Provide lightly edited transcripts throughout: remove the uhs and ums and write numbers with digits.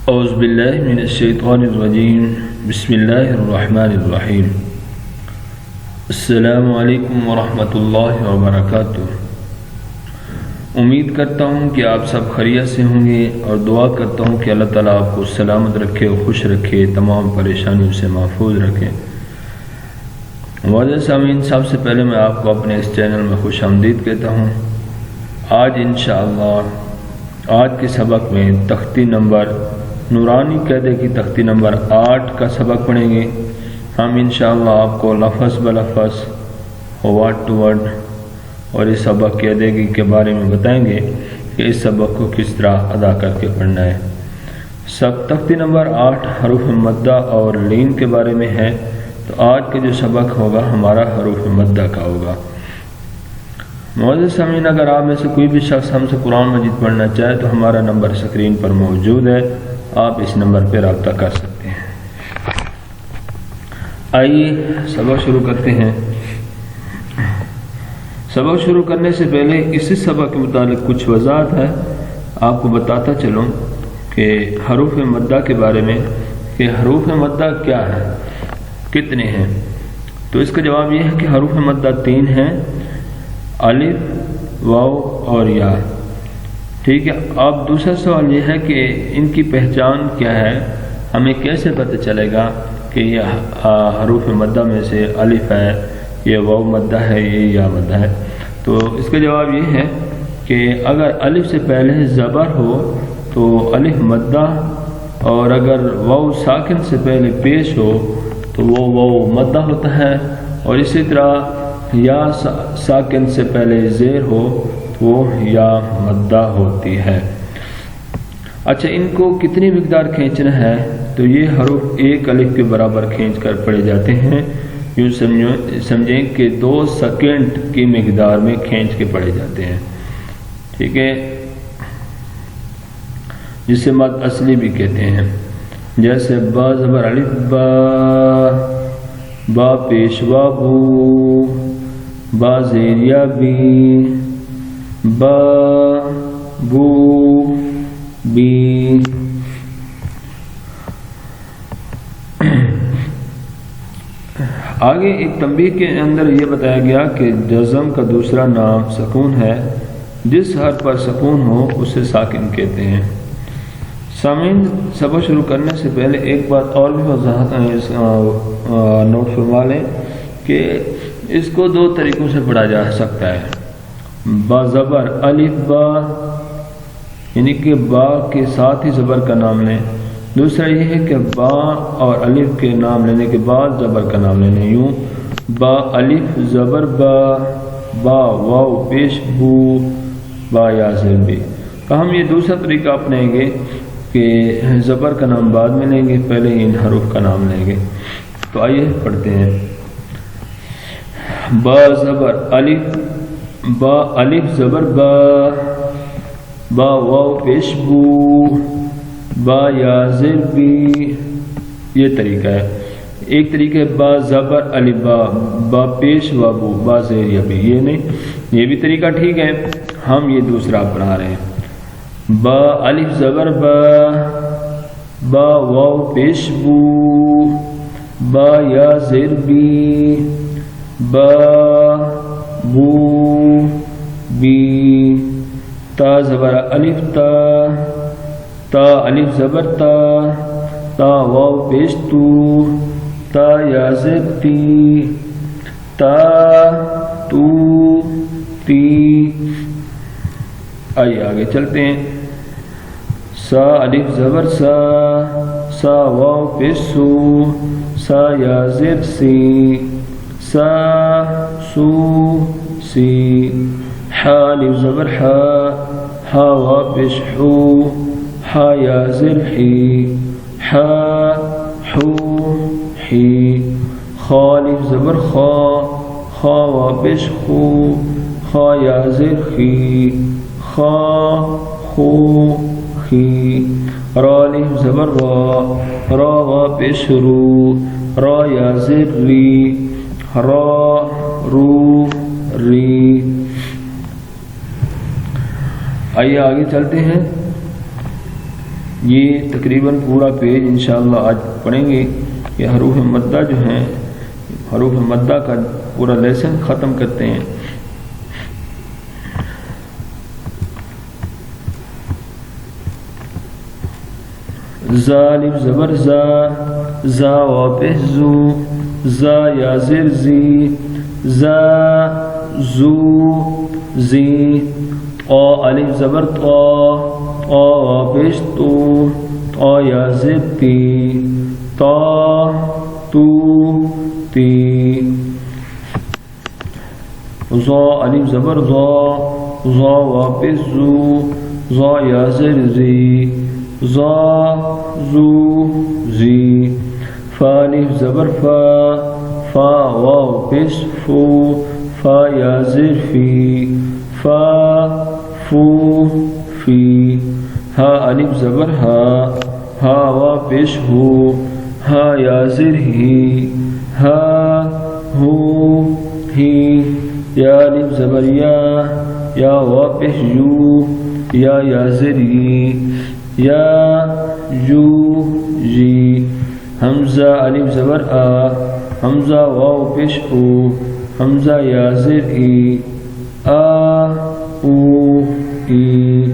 اعوذ باللہ من الشیطان الرجیم بسم اللہ الرحمن الرحیم السلام علیکم ورحمۃ اللہ وبرکاتہ۔ امید کرتا ہوں کہ آپ سب خیریت سے ہوں گے اور دعا کرتا ہوں کہ اللہ تعالیٰ آپ کو سلامت رکھے اور خوش رکھے، تمام پریشانیوں سے محفوظ رکھے۔ معزز سامعین، سب سے پہلے میں آپ کو اپنے اس چینل میں خوش آمدید کہتا ہوں۔ آج انشاءاللہ آج کے سبق میں تختی نمبر نورانی قاعدے کی تختی نمبر 8 کا سبق پڑھیں گے۔ ہم انشاءاللہ آپ کو لفظ بلفظ ورڈ ٹو ورڈ اور اس سبق کی ادائیگی کے بارے میں بتائیں گے کہ اس سبق کو کس طرح ادا کر کے پڑھنا ہے۔ تختی نمبر 8 حروف مدہ اور لین کے بارے میں ہے، تو آج کا جو سبق ہوگا ہمارا حروف مدہ کا ہوگا۔ معزز سامعین، اگر آپ میں سے کوئی بھی شخص ہم سے قرآن مجید پڑھنا چاہے تو ہمارا نمبر اسکرین پر موجود ہے، آپ اس نمبر پہ رابطہ کر سکتے ہیں۔ آئیے سبق شروع کرتے ہیں۔ سبق شروع کرنے سے پہلے اسی سبق کے متعلق کچھ وضاحت ہے، آپ کو بتاتا چلوں کہ حروف مدہ کے بارے میں کہ حروف مدہ کیا ہے، کتنے ہیں۔ تو اس کا جواب یہ ہے کہ حروف مدہ 3 ہیں، الف، واو اور یا۔ ٹھیک ہے، اب دوسرا سوال یہ ہے کہ ان کی پہچان کیا ہے، ہمیں کیسے پتہ چلے گا کہ یہ حروف مدہ میں سے الف ہے، یہ واو مدہ ہے، یہ یا مدہ ہے۔ تو اس کا جواب یہ ہے کہ اگر الف سے پہلے زبر ہو تو الف مدہ، اور اگر واو ساکن سے پہلے پیش ہو تو وہ واو مدہ ہوتا ہے، اور اسی طرح یا ساکن سے پہلے زیر ہو تو وہ یا مدہ ہوتی ہے۔ اچھا، ان کو کتنی مقدار کھینچنا ہے، تو یہ حروف ایک الف کے برابر کھینچ کر پڑے جاتے ہیں۔ یوں سمجھیں کہ 2 سیکنڈ کی مقدار میں کھینچ کے پڑے جاتے ہیں۔ ٹھیک ہے، جسے مد اصلی بھی کہتے ہیں، جیسے با زبر الف با، با پیشوا بو، با زیر یا بی، با بو بی۔ آگے ایک تنبیہ کے اندر یہ بتایا گیا کہ جزم کا دوسرا نام سکون ہے، جس حرف پر سکون ہو اسے ساکن کہتے ہیں۔ سامعین، سبق شروع کرنے سے پہلے ایک بات اور بھی وضاحت نوٹ فرما لیں کہ اس کو 2 طریقوں سے پڑھا جا سکتا ہے۔ با زبر الف با، یعنی کہ با کے ساتھ ہی زبر کا نام لیں۔ دوسرا یہ ہے کہ با اور الف کے نام لینے کے بعد زبر کا نام لینے، یوں با الف زبر با، با واو پیش بو، با یا زیر بی۔ تو ہم یہ دوسرا طریقہ اپنائیں گے کہ زبر کا نام بعد میں لیں گے، پہلے ہی ان حروف کا نام لیں گے۔ تو آئیے پڑھتے ہیں۔ با زبر الف، با الف زبر با، با واو پیش بو، با یا زیر بی۔ یہ طریقہ ہے۔ ایک طریقہ ہے با زبر الف با، با پیش و بو، با زیر یا بی۔ یہ نہیں، یہ بھی طریقہ ٹھیک ہے، ہم یہ دوسرا پڑھا رہے ہیں۔ با الف زبر با، با واو پیش بو، با یا زیر بی، با بو بی۔ تا زبر الف تا، تا الف زبر تا، تا واو پیش تو، تا یا زیر تی، تا تو تی۔ آئیے آگے چلتے ہیں۔ سا الف زبر سا، سا واو پیش سو، سا یا زیر سی، سا سو سی۔ حا الف زبر حا، حا واو پیش حو، حا یا زیر حی، حا حو حی۔ خا الف زبر خا، خا واو پیش خو، خا یا زیر خی، خا خو خی۔ را الف زبر را، را واو پیش رو، را یا زیر ری، را رو ری۔ آئیے آگے چلتے ہیں۔ یہ تقریباً پورا پیج انشاءاللہ آج پڑھیں گے کہ حروف مدہ جو ہیں، حروف مدہ کا پورا لیسن ختم کرتے ہیں۔ زا الف زبر زا، زا واپس زو، زا یا زر زی، زا زو زی، طا الف زبر طا، طا واپس تو، طا یا زر تی، طا تو تی، ظا الف زبر ظا، ظا واپس زو، ظا یا زر زی، ظا زو زی، فا الف زبر فا، فا واپس فو، فا یا زر فی، فا فو فی، ہا الف زبر ہا، ہا واپس ہو، ہا یا زر ہی، ہا ہو ہی، یا الف زبر یا، یا واپس یو، یا زر ی، یا یو جی، حمزہ الف زبر آ، حمزہ واو پیش او، حمزہ یا زر ای، آ او ای،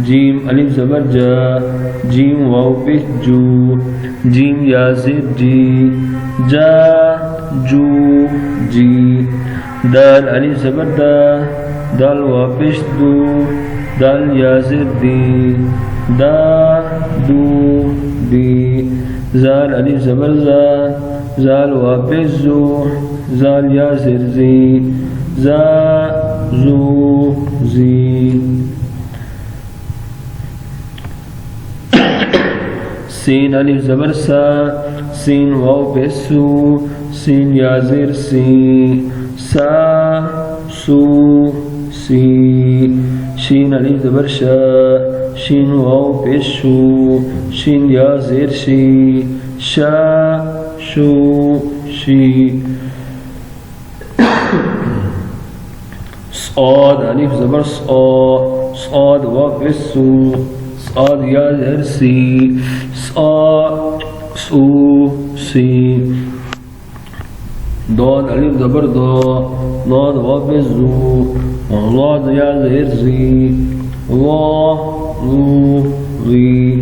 جیم الف زبر جا، جیم واو پیش جو، جیم یا زر جی، جا جو جی، دال الف زبر دا، دال واو پیش دو، دال یا زر دی، دا دو دی، زال الف زبر زا، زال واپس زو، زال یا زر زی، زا زو زی، سین الف زبر سا، سین واو پیش سو، سین یا زر سی، سا سو سی، شین الف زبر شا، شین واو پیش شو، شین یا زیر شی، شا شو شی، صاد الف زبر صا، صاد واپس سو، صاد یا زیر سی، صا سو سی، ضاد الف زبر ضا، ضاد واپس زو، ضاد یا زیر زی، وا ذو ذی،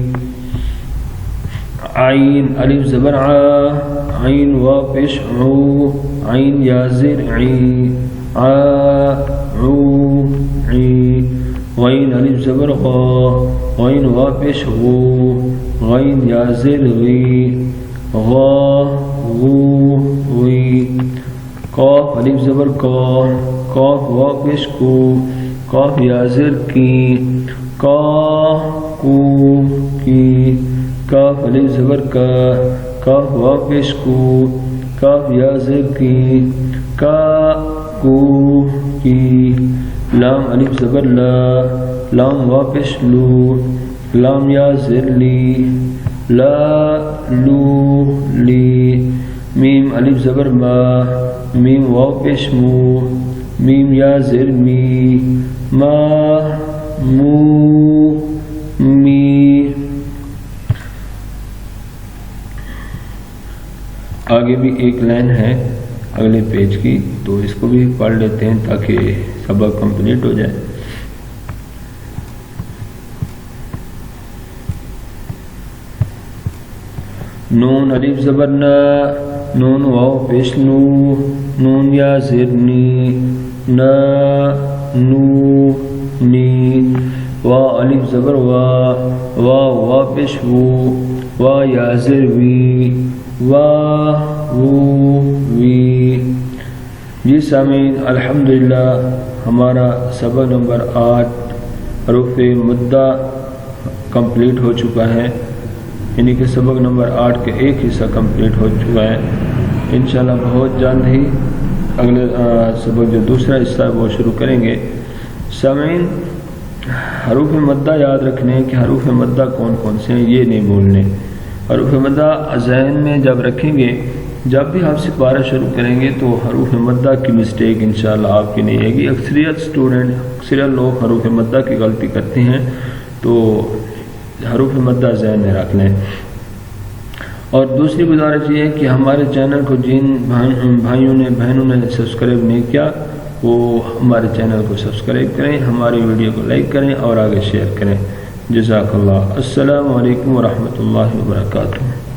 عین الف زبر ع، عین واپس عو، عین یا زر عی، ع عو عی، غین الف زبر غا، غین واپس غو، غین یا زر غی، غا غو غی، قاف الف زبر کا، قاف واپس کو، قاف یا زر کی، کا کو کی، کاف الف زبر کا، کاف واپس کو، کاف یا زر کی، کا کو کی، لام الف زبر لا، لام واپس لو، لام یا زر لی، لا لو لی، میم الف زبر ما، میم واپس مو، میم یا زر می، ما مو می۔ آگے بھی ایک لائن ہے اگلے پیج کی، تو اس کو بھی پڑھ لیتے ہیں تاکہ سبق کمپلیٹ ہو جائے۔ نون الف زبر نا، نون واو پیش نو، نون یا زر نی، نا نو نی، وا الف زبر وا، وا واپس وو، وا یا زر وی، وا وو وی۔ جی سامعین، الحمدللہ ہمارا سبق نمبر 8 حروف مدہ کمپلیٹ ہو چکا ہے، یعنی کہ سبق نمبر 8 کے ایک حصہ کمپلیٹ ہو چکا ہے۔ انشاءاللہ بہت جلد ہی اگلے سبق جو دوسرا حصہ ہے وہ شروع کریں گے۔ سامعین، حروف مدہ یاد رکھنے کہ حروف مدہ کون کون سے ہیں، یہ نہیں بھولنے۔ حروف مدہ ذہن میں جب رکھیں گے، جب بھی آپ سپارہ شروع کریں گے تو حروف مدہ کی مسٹیک انشاءاللہ آپ کی نہیں آئے گی۔ اکثریت لوگ حروف مدہ کی غلطی کرتے ہیں، تو حروف مدہ ذہن میں رکھ لیں۔ اور دوسری گزارش یہ ہے کہ ہمارے چینل کو جن بھائیوں نے بہنوں نے سبسکرائب نہیں کیا وہ ہمارے چینل کو سبسکرائب کریں، ہماری ویڈیو کو لائک کریں اور آگے شیئر کریں۔ جزاک اللہ۔ السلام علیکم ورحمۃ اللہ وبرکاتہ۔